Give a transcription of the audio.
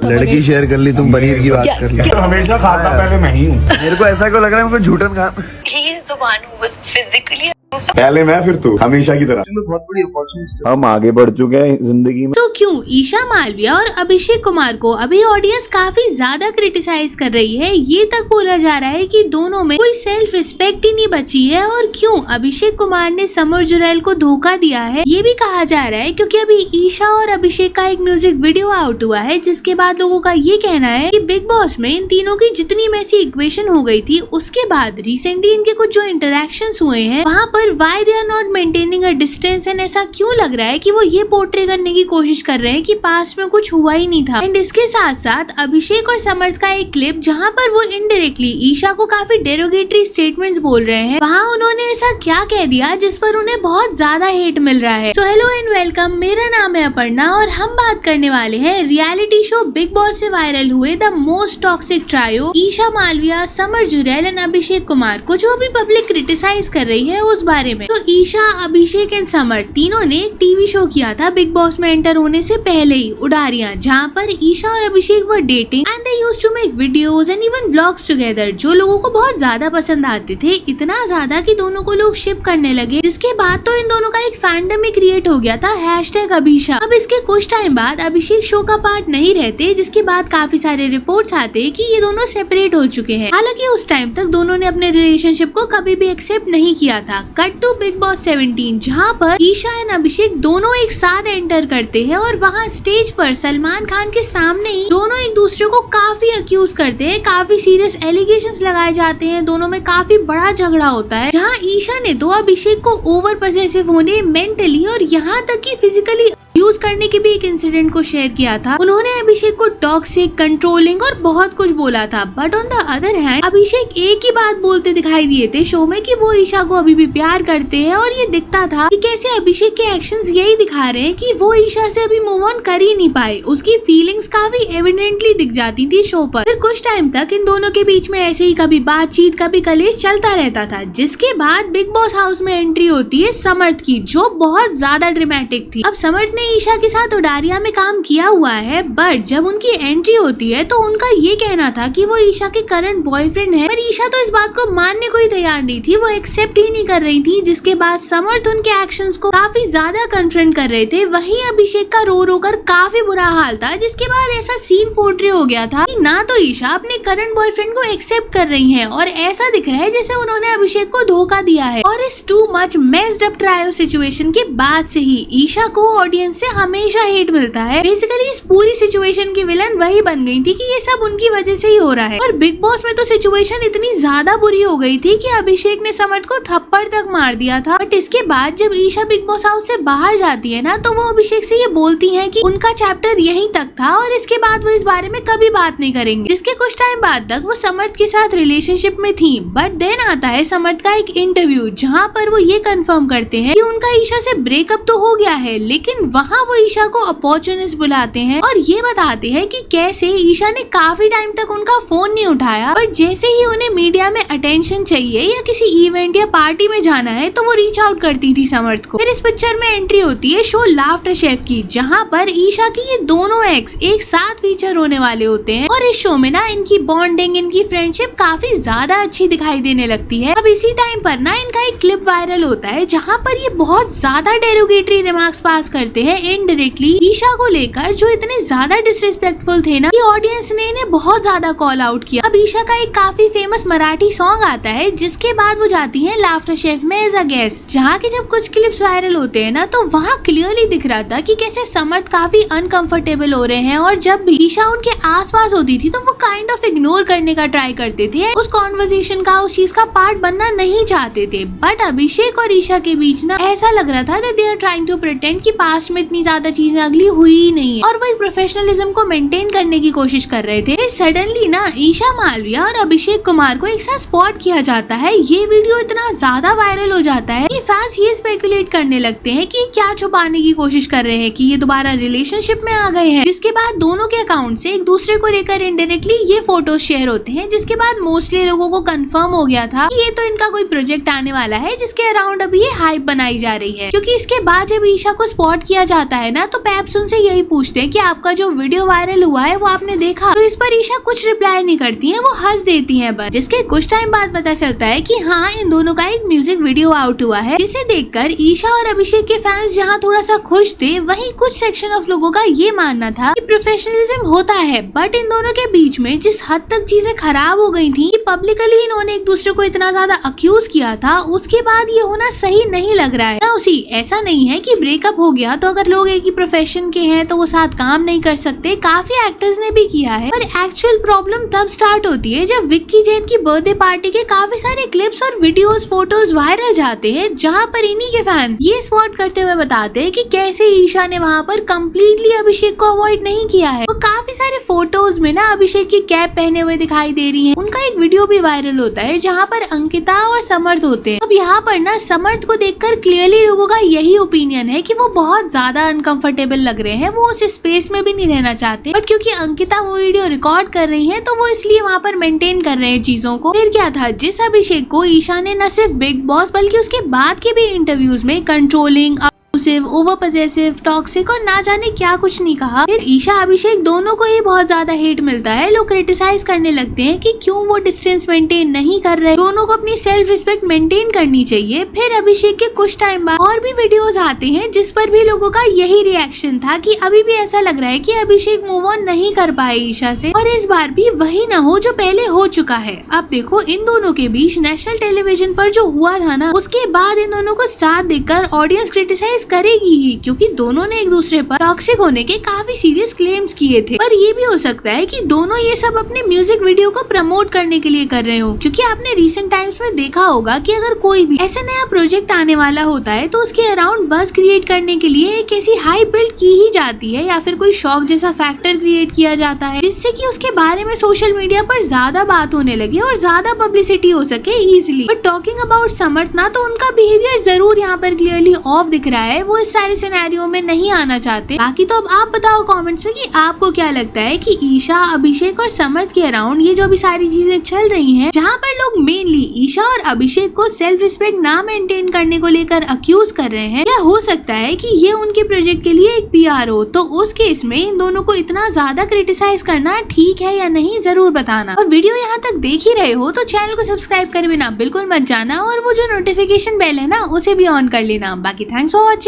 लड़की शेयर कर ली, तुम पनीर की बात कर ली। तो हमेशा खाता पहले मैं ही हूँ। मेरे को ऐसा क्यों लग रहा है, मेरे को झूठन खा। He is the one who was physically पहले मैं फिर तू, हमेशा की तरह। बहुत बड़ी अपॉर्चुनिटी। हम आगे बढ़ चुके हैं जिंदगी में। तो क्यों ईशा मालविया और अभिषेक कुमार को अभी ऑडियंस काफी ज्यादा क्रिटिसाइज कर रही है, ये तक बोला जा रहा है कि दोनों में कोई सेल्फ रिस्पेक्ट ही नहीं बची है। और क्यों अभिषेक कुमार ने समर जुरैल को धोखा दिया है, ये भी कहा जा रहा है क्योंकि अभी ईशा और अभिषेक का एक म्यूजिक वीडियो आउट हुआ है, जिसके बाद लोगों का ये कहना है कि बिग बॉस में इन तीनों की जितनी मैसी इक्वेशन हो गई थी, उसके बाद रिसेंटली इनके कुछ जो इंटरेक्शंस हुए हैं वहाँ पर why they are not maintaining a distance, and ऐसा क्यों लग रहा है कि वो ये पोर्ट्रे करने की कोशिश कर रहे हैं कि पास्ट में कुछ हुआ ही नहीं था। एंड इसके साथ साथ अभिषेक और समर्थ का एक क्लिप जहाँ पर वो इनडायरेक्टली ईशा को काफी डेरोगेटरी स्टेटमेंट्स बोल रहे हैं, वहाँ उन्होंने ऐसा क्या कह दिया जिस पर उन्हें बहुत ज्यादा हेट मिल रहा है। सो हेलो एंड वेलकम, मेरा नाम है अपर्णा और हम बात करने वाले हैं रियलिटी शो बिग बॉस से वायरल हुए the most toxic trio Isha Malviya, Samar Jurel and Abhishek Kumar को, जो अभी पब्लिक क्रिटिसाइज कर रही है उस बारे में। तो ईशा, अभिषेक एंड समर तीनों ने एक टीवी शो किया था बिग बॉस में एंटर होने से पहले ही, उडारियां, जहाँ पर ईशा और Abhishek were dating and they used to make videos and even vlogs together, जो लोगों को बहुत ज्यादा पसंद आते थे, इतना ज्यादा कि दोनों को लोग शिप करने लगे। जिसके बाद तो इन दोनों का एक फैंडम ही क्रिएट हो गया था, #अभिषा। अब इसके कुछ टाइम बाद अभिषेक शो का पार्ट नहीं रहते, जिसके बाद काफी सारे रिपोर्ट्स आते कि ये दोनों सेपरेट हो चुके हैं। हालांकि उस टाइम तक दोनों ने अपने रिलेशनशिप को कभी भी एक्सेप्ट नहीं किया था। कट टू बिग बॉस 17, जहाँ पर ईशा एंड अभिषेक दोनों एक साथ एंटर करते हैं और वहाँ स्टेज पर सलमान खान के सामने ही दोनों एक दूसरे को काफी अक्यूज करते हैं, काफी सीरियस एलिगेशंस लगाए जाते हैं, दोनों में काफी बड़ा झगड़ा होता है, जहाँ ईशा ने तो अभिषेक को ओवर पॉसेसिव होने, मेंटली और यहाँ तक कि फिजिकली यूज करने के भी एक इंसिडेंट को शेयर किया था। उन्होंने अभिषेक को टॉक्सिक, कंट्रोलिंग और बहुत कुछ बोला था। But on the other hand Abhishek एक ही बात बोलते दिखाई दिए थे शो में कि वो ईशा को अभी भी प्यार करते हैं, और ये दिखता था कि कैसे अभिषेक के एक्शंस यही दिखा रहे हैं कि वो ईशा से अभी मूव ऑन कर ही नहीं पाए। उसकी फीलिंग्स काफी एविडेंटली दिख जाती थी शो पर। फिर कुछ टाइम तक इन दोनों के बीच में ऐसे ही कभी बातचीत, कभी कलेश चलता रहता था, जिसके बाद बिग बॉस हाउस में एंट्री होती है समर्थ की, जो बहुत ज्यादा ड्रामेटिक थी। अब समर्थ ने ईशा के साथ उडारिया में काम किया हुआ है, बट जब उनकी एंट्री होती है तो उनका ये कहना था कि वो ईशा के करंट बॉयफ्रेंड है, पर ईशा तो इस बात को मानने को ही तैयार नहीं थी, वो एक्सेप्ट ही नहीं कर रही थी। जिसके बाद समर्थ उनके एक्शंस को काफी ज्यादा कन्फ्रंट कर रहे थे। वहीं अभिषेक का रो रो कर काफी बुरा हाल था, जिसके बाद ऐसा सीन पोर्ट्रे हो गया था कि ना तो ईशा अपने करंट बॉयफ्रेंड को एक्सेप्ट कर रही है, और ऐसा दिख रहा है जैसे उन्होंने अभिषेक को धोखा दिया है। और इस too much messed up trio situation के बाद से ही ईशा को ऑडियंस से हमेशा हेट मिलता है। बेसिकली इस पूरी सिचुएशन की विलन वही बन गई थी कि ये सब उनकी वजह से ही हो रहा है। और बिग बॉस में तो सिचुएशन इतनी ज्यादा बुरी हो गई थी कि अभिषेक ने समर्थ को थप्पड़ तक मार दिया था। बट इसके बाद जब ईशा बिग बॉस हाउस से बाहर जाती है ना, तो वो अभिषेक से ये बोलती है कि उनका चैप्टर यहीं तक था और इसके बाद वो इस बारे में कभी बात नहीं करेंगे। जिसके कुछ टाइम बाद तक वो समर्थ के साथ रिलेशनशिप में थी। बट देन आता है समर्थ का एक इंटरव्यू, जहाँ पर वो ये कंफर्म करते हैं कि उनका ईशा से ब्रेकअप तो हो गया है, लेकिन वहाँ वो ईशा को अपॉर्चुनिस्ट बुलाते हैं और ये बताते हैं कि कैसे ईशा ने काफी टाइम तक उनका फोन नहीं उठाया, बट जैसे ही उन्हें मीडिया में अटेंशन चाहिए या किसी इवेंट या पार्टी में जाना है तो वो रीच आउट करती थी समर्थ को। फिर इस पिक्चर में एंट्री होती है शो लाफ्टर शेफ की, जहाँ पर ईशा की ये दोनों एक्स एक साथ फीचर होने वाले होते हैं, और इस शो में ना इनकी बॉन्डिंग, इनकी फ्रेंडशिप काफी ज्यादा अच्छी दिखाई देने लगती है। अब इसी टाइम पर ना इनका एक क्लिप वायरल होता है, जहाँ पर ये बहुत ज्यादा डेरोगेटरी रिमार्क्स पास करते हैं इनडायरेक्टली ईशा को लेकर, जो इतने ज्यादा डिसरिस्पेक्टफुल थे ना कि ऑडियंस ने इन्हें बहुत ज्यादा कॉल आउट किया। अब ईशा का एक काफी फेमस मराठी सॉन्ग आता है, जिसके बाद वो जाती है लाफ्टर शेफ में एज अ गेस्ट, जहाँ के जब कुछ क्लिप्स वायरल होते हैं ना, तो वहाँ क्लियरली दिख रहा था कि कैसे समर्थ काफी अनकंफर्टेबल हो रहे हैं, और जब भी ईशा उनके आसपास होती थी तो वो काइंड ऑफ इग्नोर करने का ट्राई करते थे, उस कॉन्वर्सेशन का, उस चीज का पार्ट बनना नहीं चाहते थे। बट अभिषेक और ईशा के बीच ना ऐसा लग रहा था that they are trying to pretend कि पास्ट में इतनी ज्यादा चीजें अगली हुई ही नहीं है, और वो प्रोफेशनलिज्म को मेंटेन करने की कोशिश कर रहे थे। सडनली ना ईशा मालविया और अभिषेक कुमार को एक साथ स्पॉट किया जाता है। ये वीडियो इतना ज्यादा वायरल हो जाता है कि फैंस ये स्पेकुलेट करने लगते हैं कि क्या छुपाने की कोशिश कर रहे हैं कि ये दोबारा रिलेशनशिप में आ गए हैं। जिसके बाद दोनों के अकाउंट से एक दूसरे को लेकर इनडायरेक्टली ये फोटो शेयर होते हैं, जिसके बाद मोस्टली लोगों को कंफर्म हो गया था कि ये तो इनका कोई प्रोजेक्ट आने वाला है, जिसके अराउंड अभी ये हाइप बनाई जा रही है। क्योंकि इसके बाद जब ईशा को स्पॉट किया जाता आता है ना तो पैप्स उनसे यही पूछते हैं कि आपका जो वीडियो वायरल हुआ है वो आपने देखा? तो इस पर ईशा कुछ रिप्लाई नहीं करती है, वो हंस देती है बस। जिसके कुछ टाइम बाद पता चलता है कि हाँ, इन दोनों का एक म्यूजिक वीडियो आउट हुआ है, जिसे देखकर ईशा और अभिषेक के फैंस जहाँ थोड़ा सा खुश थे, वहीं कुछ सेक्शन ऑफ लोगों का ये मानना था कि प्रोफेशनलिज्म होता है। बट इन दोनों के बीच में जिस हद तक चीजें खराब हो गई थी कि पब्लिकली इन्होंने एक दूसरे को इतना ज्यादा अक्यूज किया था, उसके बाद ये होना सही नहीं लग रहा है ना। उसी ऐसा नहीं है कि ब्रेकअप हो गया तो अगर लोग एक ही प्रोफेशन के हैं तो वो साथ काम नहीं कर सकते, काफी एक्टर्स ने भी किया है। पर एक्चुअल प्रॉब्लम तब स्टार्ट होती है जब विक्की जैन की बर्थडे पार्टी के काफी सारे क्लिप्स और वीडियोस फोटोज वायरल जाते हैं, जहाँ पर इन्हीं के फैंस ये स्पॉट करते हुए बताते हैं कि कैसे ईशा ने वहाँ पर कम्प्लीटली अभिषेक को अवॉइड नहीं किया है। वो काफी सारे फोटोज में ना अभिषेक की कैप पहने हुए दिखाई दे रही है। उनका एक वीडियो भी वायरल होता है जहाँ पर अंकिता और समर्थ होते हैं। अब यहाँ पर ना समर्थ को देखकर क्लियरली लोगों का यही ओपिनियन है कि वो बहुत ज्यादा अनकंफर्टेबल लग रहे हैं, वो उस स्पेस में भी नहीं रहना चाहते। बट क्योंकि अंकिता वो वीडियो रिकॉर्ड कर रही है तो वो इसलिए वहाँ पर मेंटेन कर रहे हैं चीजों को। फिर क्या था, जिस अभिषेक को ईशा ने न सिर्फ बिग बॉस बल्कि उसके बाद के भी इंटरव्यूज में कंट्रोलिंग, ओवर पजेसिव, टॉक्सिक और ना जाने क्या कुछ नहीं कहा। फिर ईशा अभिषेक दोनों को ही बहुत ज्यादा हेट मिलता है। लोग क्रिटिसाइज करने लगते हैं कि क्यों वो डिस्टेंस मेंटेन नहीं कर रहे, दोनों को अपनी सेल्फ रिस्पेक्ट मेंटेन करनी चाहिए। फिर अभिषेक के कुछ टाइम बाद और भी वीडियोस आते हैं जिस पर भी लोगों का यही रिएक्शन था कि अभी भी ऐसा लग रहा है कि अभिषेक मूव ऑन नहीं कर पाए ईशा से, और इस बार भी वही ना हो जो पहले हो चुका है। अब देखो, इन दोनों के बीच नेशनल टेलीविजन पर जो हुआ था ना, उसके बाद इन दोनों को साथ देखकर ऑडियंस क्रिटिसाइज करेगी ही, क्योंकि दोनों ने एक दूसरे पर टॉक्सिक होने के काफी सीरियस क्लेम्स किए थे। पर ये भी हो सकता है कि दोनों ये सब अपने म्यूजिक वीडियो को प्रमोट करने के लिए कर रहे हो, क्योंकि आपने रिसेंट टाइम्स में देखा होगा कि अगर कोई भी ऐसा नया प्रोजेक्ट आने वाला होता है तो उसके अराउंड बस क्रिएट करने के लिए एक ऐसी हाइप बिल्ड की ही जाती है, या फिर कोई शॉक जैसा फैक्टर क्रिएट किया जाता है, जिससे कि उसके बारे में सोशल मीडिया पर ज्यादा बात होने लगे और ज्यादा पब्लिसिटी हो सके इजिली। बट टॉकिंग अबाउट समर्थ ना, तो उनका बिहेवियर जरूर यहाँ पर क्लियरली ऑफ दिख रहा है, वो सारे सिनेरियो में नहीं आना चाहते। बाकी तो अब आप बताओ कमेंट्स में कि आपको क्या लगता है कि ईशा, अभिषेक और समर्थ के अराउंड ये जो अभी सारी चीजें चल रही हैं, जहाँ पर लोग मेनली ईशा और अभिषेक को सेल्फ रिस्पेक्ट ना मेंटेन करने को लेकर अक्यूज कर रहे हैं, या हो सकता है कि ये उनके प्रोजेक्ट के लिए एक PR हो, तो उस केस में इन दोनों को इतना ज्यादा क्रिटिसाइज करना ठीक है या नहीं, जरूर बताना। और वीडियो यहाँ तक देख ही रहे हो तो चैनल को सब्सक्राइब करे बिना बिल्कुल मत जाना, और वो जो नोटिफिकेशन बेल है ना, उसे भी ऑन कर लेना। बाकी थैंक्स फॉर वॉचिंग।